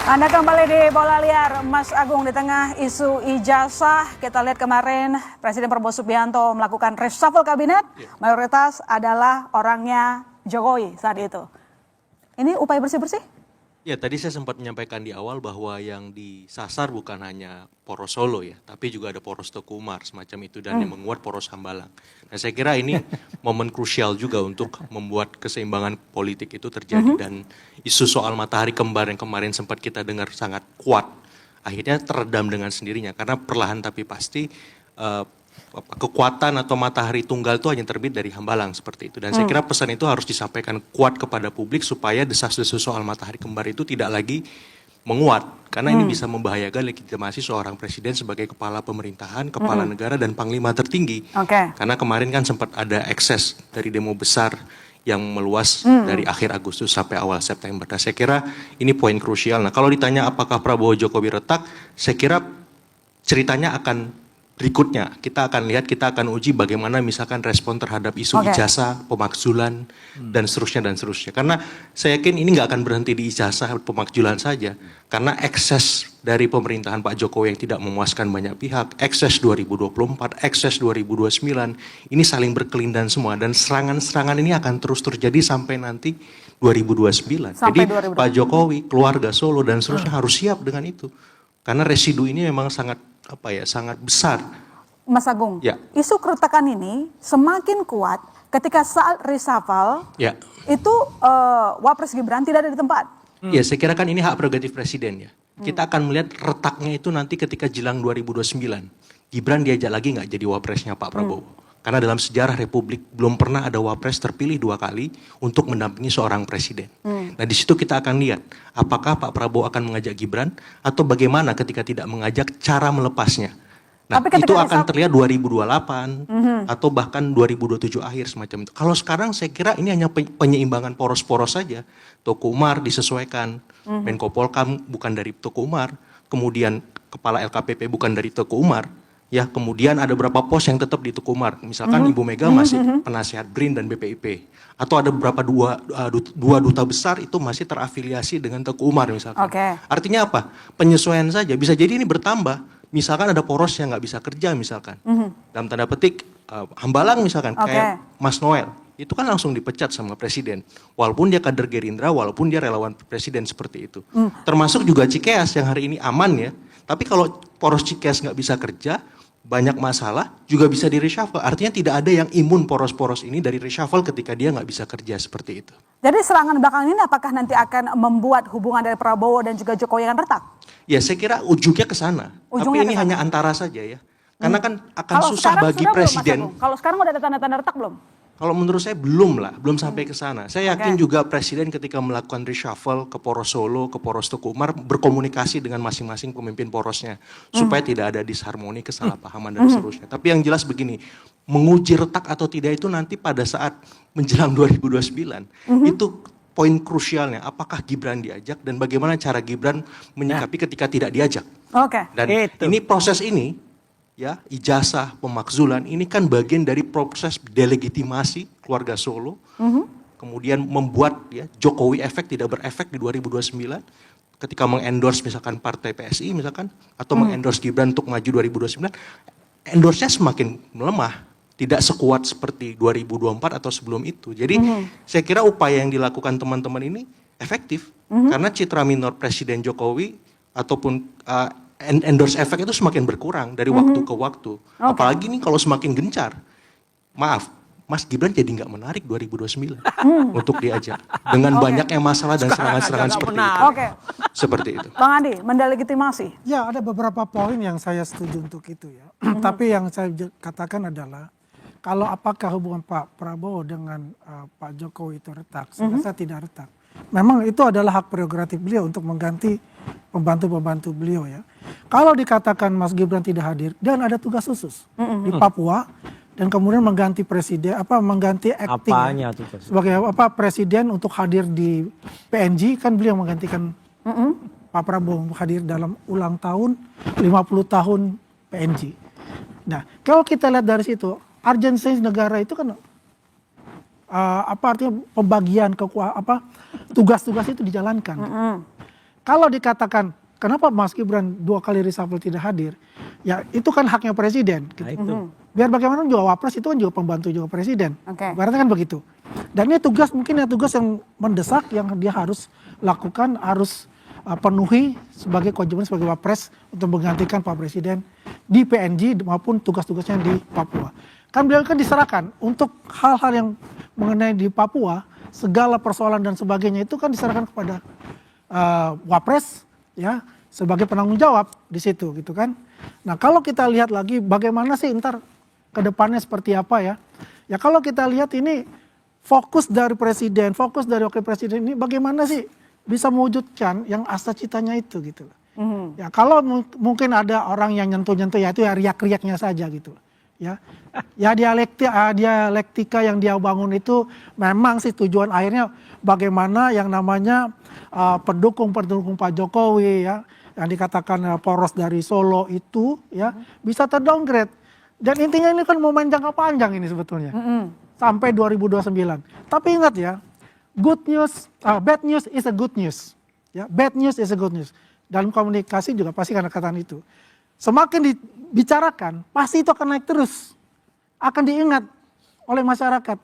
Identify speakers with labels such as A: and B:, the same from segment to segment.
A: Anda kembali di Bola Liar, Mas Agung. Di tengah isu ijazah, kita lihat kemarin Presiden Prabowo Subianto melakukan reshuffle kabinet, mayoritas adalah orangnya Jokowi saat itu. Ini upaya bersih-bersih?
B: Ya, tadi saya sempat menyampaikan di awal bahwa yang disasar bukan hanya poros Solo ya, tapi juga ada poros Teguh Umar semacam itu dan yang menguat poros Hambalang. Nah, saya kira ini momen krusial juga untuk membuat keseimbangan politik itu terjadi dan isu soal matahari kembar yang kemarin sempat kita dengar sangat kuat, akhirnya teredam dengan sendirinya karena perlahan tapi pasti kekuatan atau matahari tunggal itu hanya terbit dari Hambalang seperti itu. Dan saya kira pesan itu harus disampaikan kuat kepada publik supaya desas-desus soal matahari kembar itu tidak lagi menguat. Karena ini bisa membahayakan legitimasi seorang presiden sebagai kepala pemerintahan, kepala negara dan panglima tertinggi. Karena kemarin kan sempat ada ekses dari demo besar yang meluas dari akhir Agustus sampai awal September. Nah, saya kira ini poin krusial. Nah, kalau ditanya apakah Prabowo Jokowi retak, saya kira ceritanya akan berikutnya. Kita akan lihat, kita akan uji bagaimana misalkan respon terhadap isu ijazah, pemakzulan, dan seterusnya. Karena saya yakin ini nggak akan berhenti di ijazah, pemakzulan saja. Karena ekses dari pemerintahan Pak Jokowi yang tidak memuaskan banyak pihak, ekses 2024, ekses 2029, ini saling berkelindan semua. Dan serangan-serangan ini akan terus terjadi sampai nanti 2029. Jadi Pak Jokowi, keluarga Solo, dan seterusnya harus siap dengan itu. Karena residu ini memang sangat sangat besar.
A: Mas Agung, isu keretakan ini semakin kuat ketika saat reshuffle itu Wapres Gibran tidak ada di tempat.
B: Ya, saya kira kan ini hak prerogatif presiden ya. Kita akan melihat retaknya itu nanti ketika jelang 2029. Gibran diajak lagi nggak jadi wapresnya Pak Prabowo. Karena dalam sejarah Republik belum pernah ada wapres terpilih 2 kali untuk mendampingi seorang presiden. Nah, di situ kita akan lihat apakah Pak Prabowo akan mengajak Gibran atau bagaimana ketika tidak mengajak cara melepasnya. Nah, itu akan terlihat 2028 atau bahkan 2027 akhir semacam itu. Kalau sekarang saya kira ini hanya penyeimbangan poros-poros saja. Teguh Umar disesuaikan, Menko Polkam bukan dari Teguh Umar, kemudian Kepala LKPP bukan dari Teguh Umar. Ya, kemudian ada beberapa pos yang tetap di Teguh Umar. Misalkan Ibu Mega masih penasihat BRIN dan BPIP. Atau ada beberapa dua duta besar itu masih terafiliasi dengan Teguh Umar misalkan. Artinya apa? Penyesuaian saja. Bisa jadi ini bertambah. Misalkan ada poros yang nggak bisa kerja misalkan. Dalam tanda petik, Hambalang misalkan, kayak Mas Noel. Itu kan langsung dipecat sama presiden. Walaupun dia kader Gerindra, walaupun dia relawan presiden seperti itu. Termasuk juga Cikeas yang hari ini aman ya. Tapi kalau poros Cikeas nggak bisa kerja, banyak masalah, juga bisa di reshuffle. Artinya tidak ada yang imun poros-poros ini dari reshuffle ketika dia nggak bisa kerja seperti itu.
A: Jadi serangan belakang ini apakah nanti akan membuat hubungan dari Prabowo dan juga Jokowi akan retak?
B: Ya, saya kira ujungnya ke sana. Tapi ini hanya antara saja ya. Karena kan akan susah bagi presiden.
A: Kalau sekarang udah ada tanda-tanda retak belum?
B: Kalau menurut saya belum lah, belum sampai ke sana. Saya yakin juga presiden ketika melakukan reshuffle ke poros Solo, ke poros Teguh Umar, berkomunikasi dengan masing-masing pemimpin porosnya. Supaya tidak ada disharmoni, kesalahpahaman dan seterusnya. Tapi yang jelas begini, menguji retak atau tidak itu nanti pada saat menjelang 2029. Itu poin krusialnya, apakah Gibran diajak dan bagaimana cara Gibran menyikapi ketika tidak diajak. Dan ini proses ini, ya, ijazah, pemakzulan, ini kan bagian dari proses delegitimasi keluarga Solo, kemudian membuat ya Jokowi efek tidak berefek di 2029, ketika mengendorse misalkan partai PSI misalkan, atau mengendorse Gibran untuk maju 2029, endorse-nya semakin melemah, tidak sekuat seperti 2024 atau sebelum itu. Jadi saya kira upaya yang dilakukan teman-teman ini efektif, karena citra minor Presiden Jokowi ataupun endorse efek itu semakin berkurang dari waktu ke waktu. Apalagi nih kalau semakin gencar. Maaf, Mas Gibran jadi nggak menarik 2029 untuk diajak. Dengan banyaknya masalah dan serangan-serangan seperti itu. Seperti itu.
A: Bang Andi, mendelegitimasi?
C: Ya, ada beberapa poin yang saya setuju untuk itu ya. Tapi yang saya katakan adalah, kalau apakah hubungan Pak Prabowo dengan Pak Jokowi itu retak, saya rasa tidak retak. Memang itu adalah hak prerogatif beliau untuk mengganti pembantu-pembantu beliau ya. Kalau dikatakan Mas Gibran tidak hadir, dan ada tugas khusus di Papua dan kemudian mengganti presiden, mengganti acting sebagai presiden untuk hadir di PNG, kan beliau menggantikan Pak Prabowo hadir dalam ulang tahun 50 tahun PNG. Nah, kalau kita lihat dari situ, urgensi negara itu kan artinya pembagian tugas-tugas itu dijalankan. kalau dikatakan kenapa Mas Gibran 2 kali reshuffle tidak hadir, ya itu kan haknya presiden. Gitu.
D: Nah itu.
C: Biar bagaimana juga Wapres itu kan juga pembantu juga presiden.
A: Oke.
C: Berarti kan begitu. Dan ini tugas mungkin tugas yang mendesak yang dia harus lakukan, harus penuhi sebagai kewajiban sebagai Wapres untuk menggantikan Pak Presiden di PNG maupun tugas-tugasnya di Papua. Kan beliau kan diserahkan untuk hal-hal yang mengenai di Papua, segala persoalan dan sebagainya itu kan diserahkan kepada Wapres ya sebagai penanggung jawab di situ gitu kan. Nah kalau kita lihat lagi bagaimana sih ntar ke depannya seperti apa ya. Ya kalau kita lihat ini fokus dari presiden, fokus dari wakil presiden ini bagaimana sih bisa mewujudkan yang asa citanya itu gitu. Ya kalau mungkin ada orang yang nyentuh-nyentuh ya itu ya riak-riaknya saja gitu. Ya dialektika yang dia bangun itu memang sih tujuan akhirnya bagaimana yang namanya pendukung Pak Jokowi ya yang dikatakan poros dari Solo itu ya bisa terdowngrade. Dan intinya ini kan momen jangka panjang ini sebetulnya. Sampai 2029. Tapi ingat ya, bad news is a good news. Ya, bad news is a good news. Dalam komunikasi juga pasti kan kata itu. Semakin dibicarakan, pasti itu akan naik terus. Akan diingat oleh masyarakat.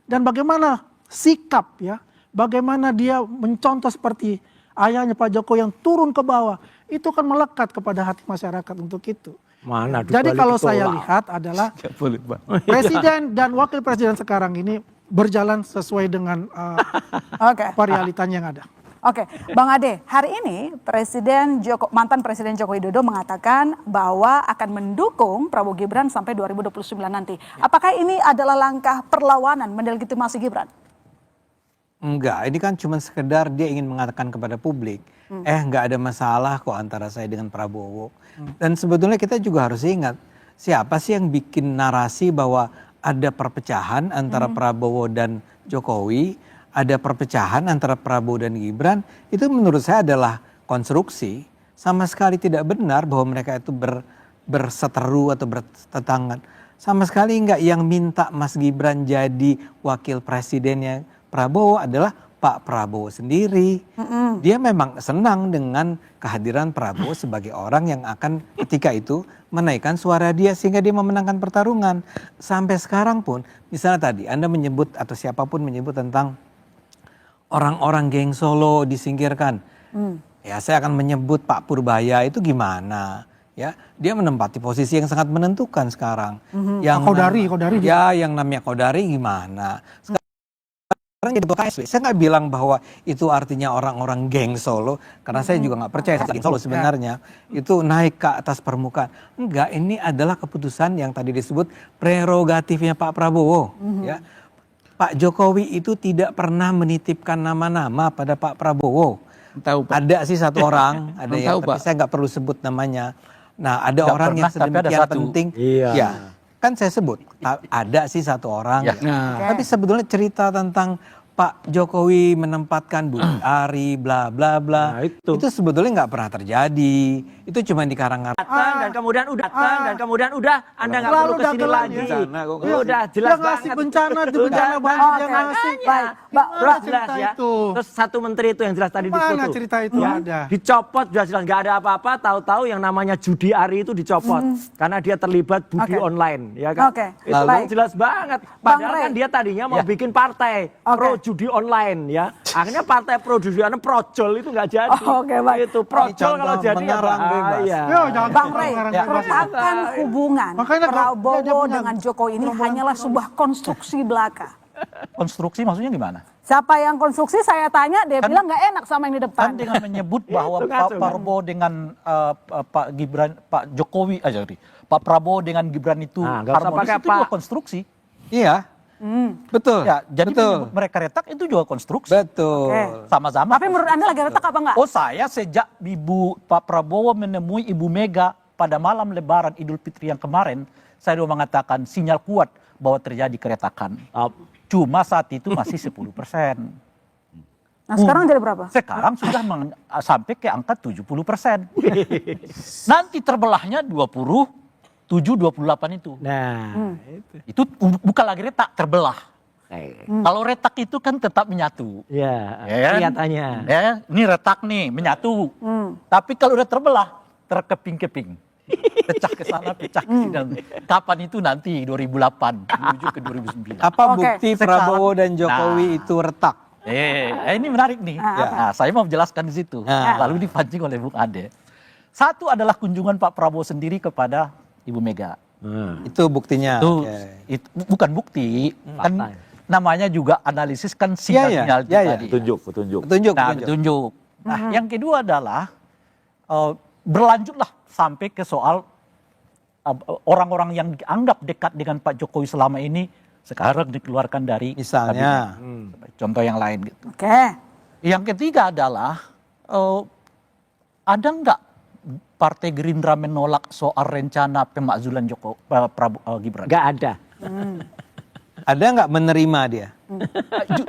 C: Dan bagaimana sikap ya, bagaimana dia mencontoh seperti ayahnya Pak Jokowi yang turun ke bawah, itu kan melekat kepada hati masyarakat untuk itu.
D: Mana
C: Jadi kalau saya lihat adalah presiden dan wakil presiden sekarang ini berjalan sesuai dengan realitanya yang ada.
A: Oke, Bang Ade, hari ini mantan Presiden Joko Widodo mengatakan bahwa akan mendukung Prabowo Gibran sampai 2029 nanti. Apakah ini adalah langkah perlawanan mendelegitimasi Gibran?
E: Enggak, ini kan cuma sekedar dia ingin mengatakan kepada publik, enggak ada masalah kok antara saya dengan Prabowo. Dan sebetulnya kita juga harus ingat, siapa sih yang bikin narasi bahwa ada perpecahan antara Prabowo dan Jokowi, ada perpecahan antara Prabowo dan Gibran, itu menurut saya adalah konstruksi. Sama sekali tidak benar bahwa mereka itu berseteru atau bertetanggan. Sama sekali enggak, yang minta Mas Gibran jadi wakil presidennya Prabowo adalah Pak Prabowo sendiri. Dia memang senang dengan kehadiran Prabowo sebagai orang yang akan ketika itu menaikkan suara dia sehingga dia memenangkan pertarungan. Sampai sekarang pun, misalnya tadi Anda menyebut atau siapapun menyebut tentang orang-orang geng Solo disingkirkan. Ya saya akan menyebut Pak Purbaya itu gimana? Ya, dia menempati posisi yang sangat menentukan sekarang. Yang
C: Kodari
E: ya, yang namanya Kodari gimana? Sekarang jadi KSW, saya nggak bilang bahwa itu artinya orang-orang geng Solo, karena saya juga nggak percaya geng Solo sebenarnya itu naik ke atas permukaan. Enggak, ini adalah keputusan yang tadi disebut prerogatifnya Pak Prabowo. Ya, Pak Jokowi itu tidak pernah menitipkan nama-nama pada Pak Prabowo.
D: Tahu, Pak.
E: Ada sih satu orang, ada yang tapi saya nggak perlu sebut namanya. Nah, ada orang yang sedemikian penting.
D: Iya.
E: Ya. Kan saya sebut, ada sih satu orang.
D: Ya.
E: Tapi sebetulnya cerita tentang Pak Jokowi menempatkan Bu Ari, bla bla bla,
D: Nah, itu
E: sebetulnya nggak pernah terjadi. Itu cuma di karangan.
D: Datang dan kemudian udah Anda nggak perlu kesini lagi. Udah jelas
C: Yang ngasih
D: banget.
C: bencana di bencana banjir yang ngasih.
D: Jelas
C: cerita
D: ya.
C: itu?
D: Terus satu menteri itu yang jelas tadi
C: Mana
D: difoto.
C: cerita itu ada?
D: Dicopot jelas nggak ada apa-apa. Tahu-tahu yang namanya judi Ari itu dicopot karena dia terlibat judi online, ya kan? Itu
A: Baik.
D: jelas banget. Padahal kan dia tadinya mau bikin partai pro judi online, ya. Akhirnya partai pro judi online projol itu nggak jadi.
A: Baik.
D: Itu projol kalau jadi ya
E: mengarang bebas.
C: Yo, jangan
A: Bang Rey,
C: mengarang-ngarang bebas.
A: keretakan hubungan
C: Makanya dia
A: Prabowo
C: punya
A: dengan Jokowi ini hanyalah sebuah konstruksi belaka.
F: Konstruksi maksudnya gimana?
A: Siapa yang konstruksi saya tanya, dia bilang nggak enak sama yang di depan.
F: Kan dengan menyebut bahwa Pak Prabowo dengan Pak Gibran, Pak Jokowi, Pak Prabowo dengan Gibran itu
D: Nah, nggak usah
F: harmonis,
D: pakai
F: itu
D: Pak.
F: juga konstruksi.
E: Iya, betul.
F: Ya, jadi
E: betul.
F: menyebut mereka retak itu juga konstruksi.
E: Betul.
A: Oke.
F: Sama-sama.
A: Tapi menurut Anda lagi retak apa enggak?
F: Oh, saya sejak Pak Prabowo menemui Ibu Mega pada malam Lebaran Idul Fitri yang kemarin, saya sudah mengatakan sinyal kuat bahwa terjadi keretakan. Cuma saat itu masih 10%.
A: Nah sekarang jadi berapa?
F: Sekarang sudah sampai ke angka 70%. Nanti terbelahnya 27-28 itu.
D: Nah,
F: Itu bukan lagi retak, terbelah.
D: pakai.
F: Kalau retak itu kan tetap menyatu.
D: Ya,
F: Ya kan?
D: kelihatannya.
F: Ya, ini retak nih, menyatu. Tapi kalau udah terbelah, terkeping-keping. Pecah ke sana, pecah ke sini. Kapan itu nanti 2008 menuju ke 2009.
E: Apa
A: Oke.
E: bukti
F: Sekarang-
E: Prabowo dan Jokowi
F: Nah.
E: itu retak?
F: Ini menarik nih. Nah, saya mau menjelaskan di situ. Lalu dipancing oleh Bung Ade. Satu adalah kunjungan Pak Prabowo sendiri kepada Ibu Mega.
E: Itu buktinya.
F: Itu,
E: Oke.
F: itu bukan bukti, kan
D: Fakta.
F: namanya juga analisis kan
E: Iya,
F: sinyal-sinyal
E: iya, iya.
F: tadi.
D: Petunjuk.
E: Petunjuk,
F: Nah,
E: petunjuk.
F: petunjuk. Nah, yang kedua adalah berlanjutlah sampai ke soal orang-orang yang dianggap dekat dengan Pak Jokowi selama ini sekarang dikeluarkan dari
E: Misalnya.
F: kabinet. Contoh yang lain gitu.
A: Oke.
F: Yang ketiga adalah ada nggak Partai Gerindra menolak soal rencana pemakzulan Prabowo Gibran?
D: Nggak ada.
E: Ada nggak menerima dia?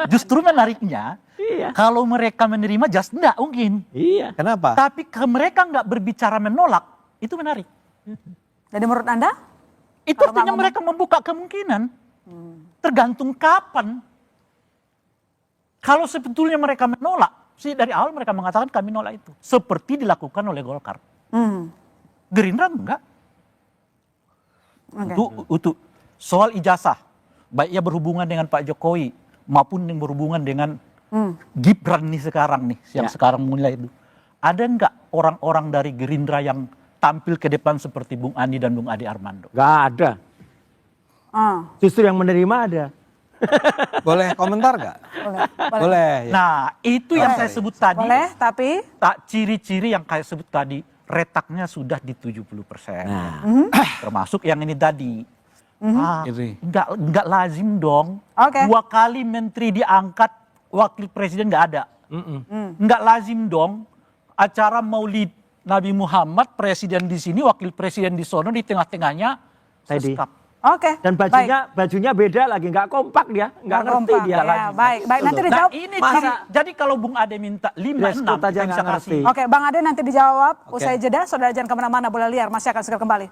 F: Justru menariknya,
D: Iya.
F: kalau mereka menerima, just enggak mungkin.
D: Iya.
E: Kenapa?
F: Tapi mereka nggak berbicara menolak, itu menarik.
A: Jadi menurut Anda?
F: Itu
A: Kalau
F: artinya
A: nggak
F: mereka membuka kemungkinan. Tergantung kapan. Kalau sebetulnya mereka menolak, sih dari awal mereka mengatakan kami nolak itu. Seperti dilakukan oleh Golkar. Gerindra enggak.
A: Oke.
F: Untuk soal ijazah, baik ya berhubungan dengan Pak Jokowi maupun yang berhubungan dengan Gibran nih sekarang nih, yang sekarang mulai itu. Ada enggak orang-orang dari Gerindra yang tampil ke depan seperti Bung Andi dan Bung Ade Armando?
D: Nggak ada. Justru yang menerima ada.
E: Boleh komentar nggak? Boleh. Ya.
F: Nah, itu yang saya sebut tadi.
A: Boleh, tapi
F: Ciri-ciri yang saya sebut tadi, retaknya sudah di 70%.
D: Nah.
F: Termasuk yang ini tadi.
E: Ini.
F: Enggak lazim dong.
A: Oke.
F: 2 kali menteri diangkat, wakil presiden enggak ada. Enggak lazim dong. Acara Maulid Nabi Muhammad, presiden di sini, wakil presiden di sono, di tengah-tengahnya
D: Tadi.
F: seskap.
A: oke.
D: Dan bajunya beda lagi, nggak kompak dia, nggak ngerti
A: kompak.
D: dia
A: Ya,
D: lagi.
A: baik, nanti
F: Nah,
A: dijawab.
F: ini
D: Masa-
F: jadi kalau Bung Ade minta 5,
D: Dress
F: 6,
D: code aja
F: kita
D: nggak
F: bisa
D: ngerti.
F: kasih.
A: Oke, Bang Ade nanti dijawab. Usai jeda, saudara jangan kemana-mana, boleh liar. Masih akan segera kembali.